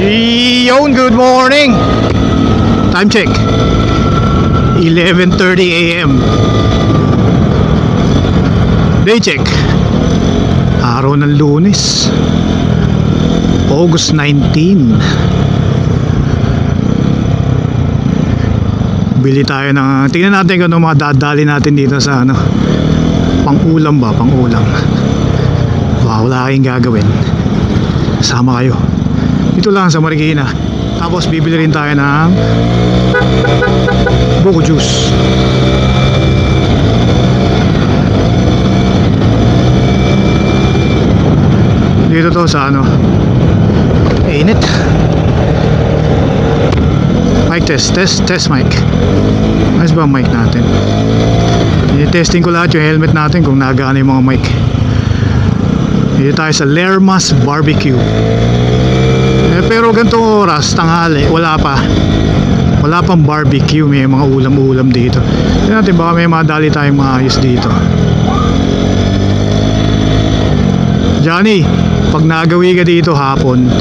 Yon, good morning. Time check 11:30 AM. Day check araw ng Lunes, August 19. Bili tayo ng, tingnan natin kung ano mga dadali natin dito sa ano, pang-ulam ba, pang-ulam. Wala kayong gagawin, sama kayo dito lang sa Marikina. Tapos bibili rin tayo ng buko juice. Dito to sa ano, init. Mic test mic. Ayos ba ang mic natin? I-testing ko lahat yung helmet natin kung nagana yung mga mic. Dito tayo sa Lermas Barbecue. Pero ganitong oras, tanghali, wala pang barbecue. May mga ulam-ulam dito. Tignan natin, baka may madali tayong maayos dito. Johnny, pag nagawi ka dito hapon,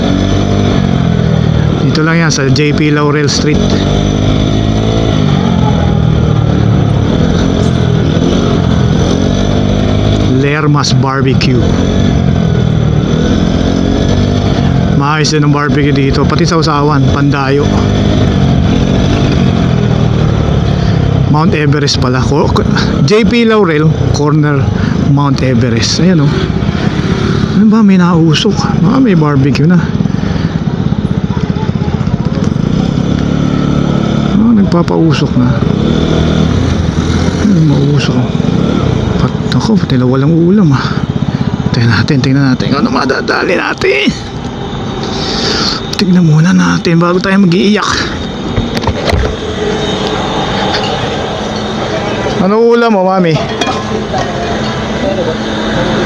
dito lang yan sa JP Laurel Street. Lermas Barbecue. Maayos din ang barbecue dito, pati sa usawan, Pandayo. Mount Everest pala, JP Laurel corner Mount Everest. Ayan o. Ano ba, may nausok? May barbecue na. Nagpapausok na. Mausok. Ako, pati walang ulam ah. Tingnan natin ano madadali natin. Tignan muna natin bago tayo mag-iiyak. Ano ulam mo, mami?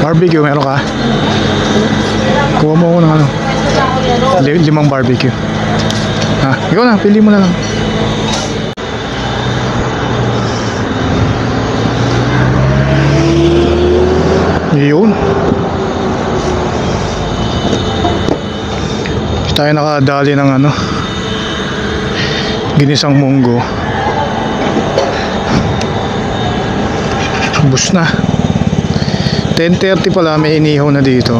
Barbecue, meron ka? Kuha mo ako ng ano, 5 barbecue. Ha, ikaw na, pili mo na lang. Yun. Tayo nakadali ng ano, ginisang munggo. Bus na 10:30 pala, may inihaw na dito.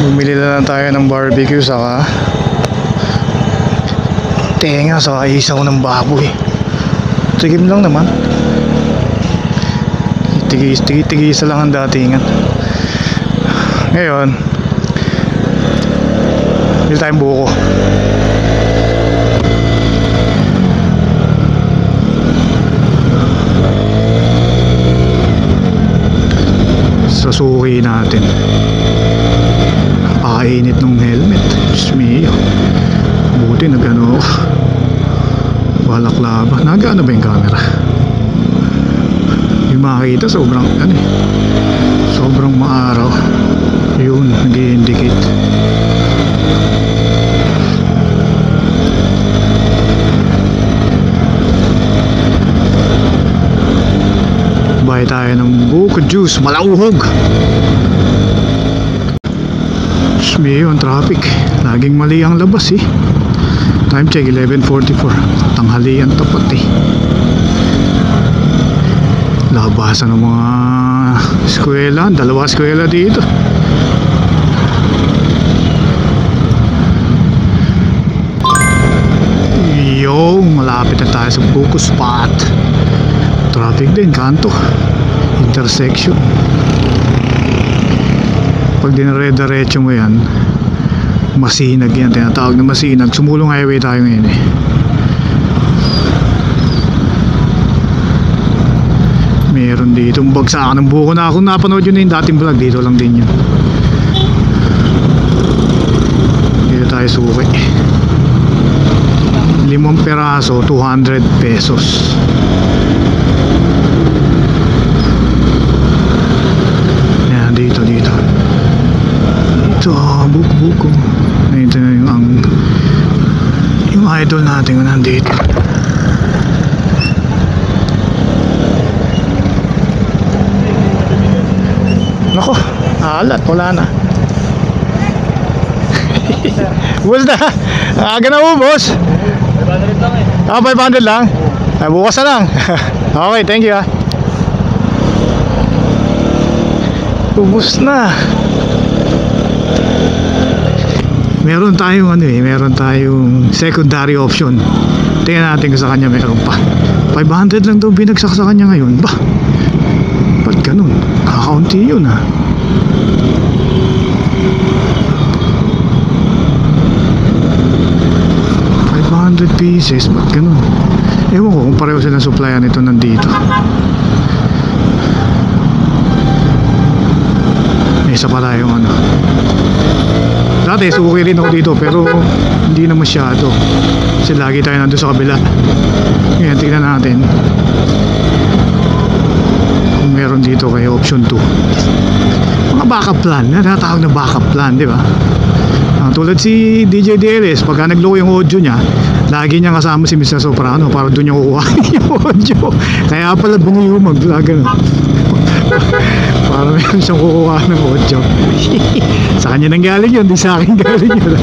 Bumili na lang tayo ng barbecue saka tenga saka isaw ng baboy. Tigim lang naman. Tigisa lang ang datingan. Ngayon bili tayong buko. Sasuki natin. Painit ng helmet. Smiyo. Buti nagano, balaklava. Nagano ba yung camera? Yung makikita sobrang ano, sobrang maaraw. Yun, nag-i-indicate. Buy tayo ng buko juice, malauhog. May yung traffic, laging mali ang labas eh. Time check 11:44, tanghalian tapat eh. Labasan ng mga eskwela, 2 eskwela dito. Yo, malapit na tayo sa buko spot. Traffic din, kanto, intersection. Pag dinare-diretso mo yan, masinag yan, tinatawag na masinag. Sumulong highway tayo ngayon eh. Meron dito bagsakan ng buko na ako napanood yun yung dating vlog, dito lang din yun. Dito tayo suki. 5 peraso, 200 pesos. Yan, dito ito, buko. Ito na yung idol natin nandito. Nako, alat, wala na. Ubus na. Aga na ubos. 500 lang eh. 500 lang. Ay, bukas na lang. Okay, thank you Ubus na. Meron tayong meron tayong secondary option. Tingnan natin kung sa kanya meron pa. 500 lang daw binagsak sa kanya ngayon. Ba? Ba't ganun? Kakaunti yun 500 pieces, ba't ganun? Ewan ko kung pareho silang supplyan nito nandito. May isa pa tayong dati suki rin ako dito pero hindi na masyado kasi lagi tayo nandun sa kabila. Ngayon tingnan natin kung meron dito kay option 2 mga backup plan, natawag na backup plan, di ba? Tulad si DJ DLS, pagka naglow yung audio niya, lagi niya kasama si Mr. Soprano para doon niya kukuha yung audio. Kaya pala bungo mag-vlog para meron siyang kukuha ng audio. Sa kanya nang galing yun, di sa akin galing yun.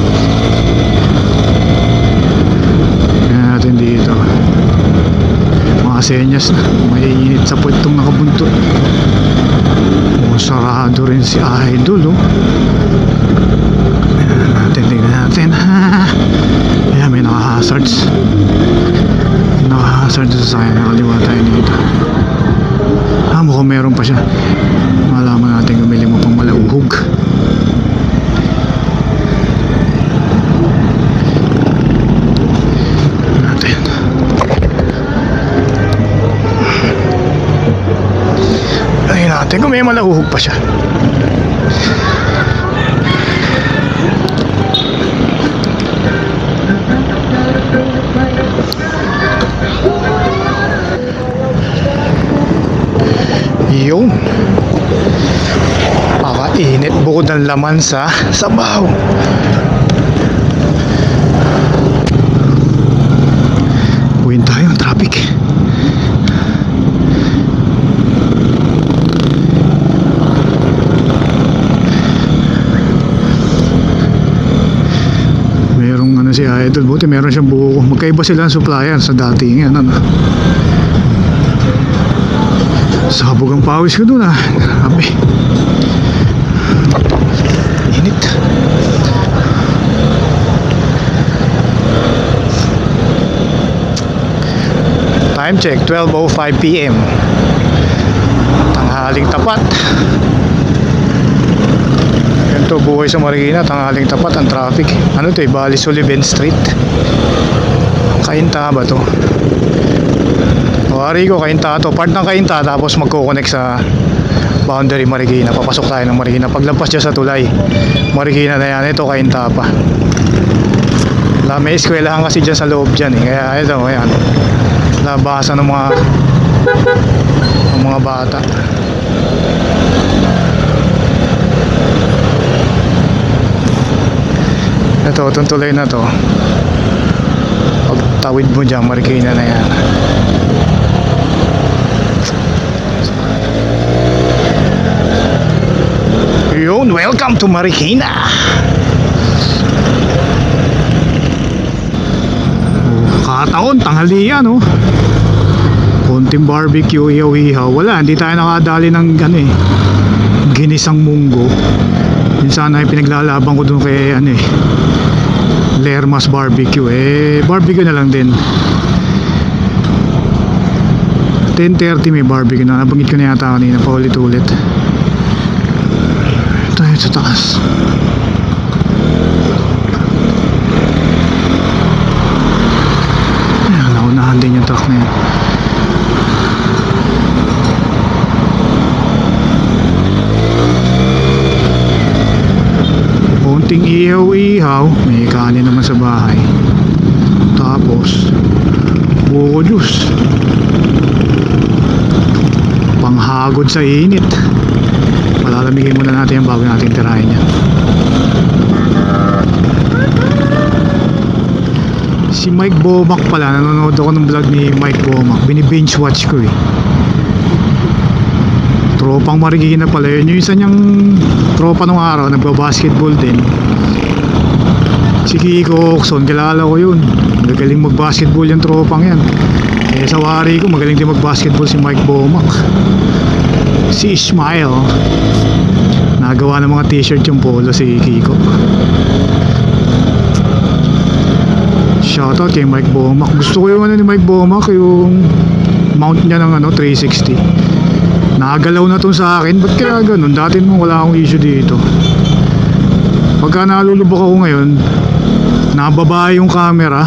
Yan natin dito mga senyas na maiinit sa puwetong nakabuntot. Sarado rin si Idol tingnan natin ayan, may naka-hazards sa kanya, nakaliwa tayo dito. Mukhang meron pa siya. Malaman natin gumili mo pang malauhog. Natin ayun natin kung may malauhog pa siya. Yun, pakainit bukod ng laman sa sabaw. Uwin tayo ang traffic. Merong si Idol, buti meron siyang buko. Magkaiba sila ang supplier sa datingan sabog ang pawis ko dun grabe init. Time check 12:05 PM, tanghaling tapat. Ganito buhay sa Marikina, tanghaling tapat ang traffic. Bali Sullivan Street. Kainta ba to? Arigo, Kainta to. Part ng Kainta tapos magko-connect sa boundary Marikina. Papasok tayo ng Marikina. Paglampas dyan sa tulay Marikina na yan. Ito Kainta pa. May eskwelahan kasi dyan sa loob dyan Kaya ito, ayan, labasan ng mga bata. Ito, itong tulay na to, pagtawid mo dyan Marikina na yan. Yun, welcome to Marikina. Kataon, tanghalian konting barbecue, ihaw-ihaw. Wala, hindi tayo nakadali ng ginisang munggo. Yun sana ay pinaglalaban ko dun kay Lermas Barbecue. Barbecue na lang din. 10:30 may barbecue na. Nabanggit ko na yata kanina, paulit-ulit. Tayo sa taas. Ayan, naunahan din yung truck na yan. Konting ihaw-ihaw, may kanin naman sa bahay. Tapos buko juice, panghagod sa init. Palalamigin muna natin yan bago natin tirahin yan. Si Mike Bomac pala, nanonood ako ng vlog ni Mike Bomac. Binibinge watch ko Tropang Marikina pala yun. Yung isa niyang tropa nung araw, nagbabasketball din. Si Kiko Oxon, kilala ko yun. Magaling mag-basketball yung tropang yan. Eh sa wari ko, magaling din mag-basketball si Mike Bomac. Si Ishmael, nagawa ng mga t-shirt yung polo si Kiko. Shoutout kay Mike Bomac. Gusto ko yung ano ni Mike Bomac, yung mount niya ng 360. Nagalaw na to sa akin. Ba't kaya ganun? Dati nung wala akong issue dito. Pagka nalulubok ako ngayon, nababa yung camera.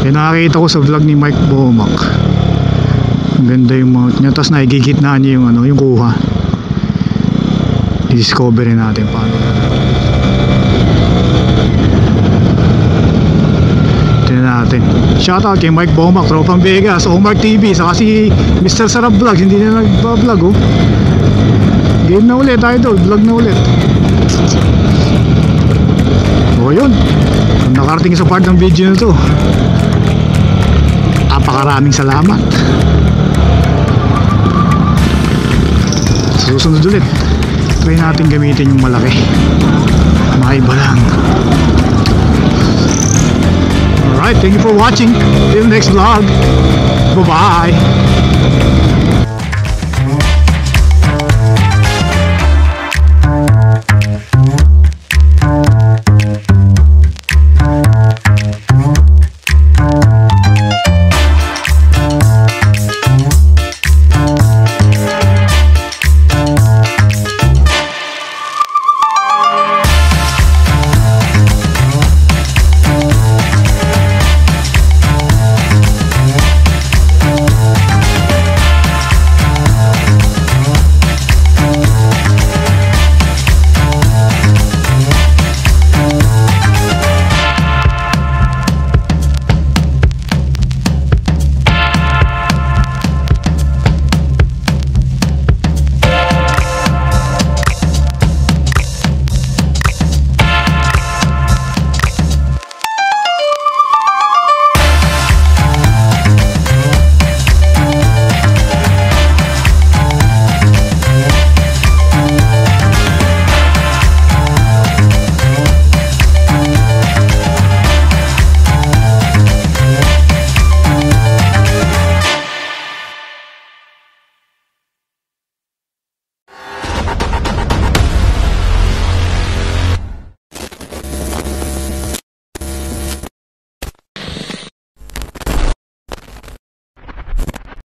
Eh nakakita ko sa vlog ni Mike Bomac. Ang ganda yung mount niya. Tapos naigigitna niya yung yung kuha. I-discovery natin paano. Tignan natin. Shoutout kay Mike Bomac, Tropang Vegas, Omar TV, saka si Mr. Sarap Vlogs. Hindi na nagpa-vlog oh. Game na ulit tayo doon. Vlog na ulit. O yun, kung nakarating sa part ng video na to, napakaraming salamat. Susunod ulit, try natin gamitin yung malaki. Maiba lang. Alright, thank you for watching. Till next vlog. Bye bye.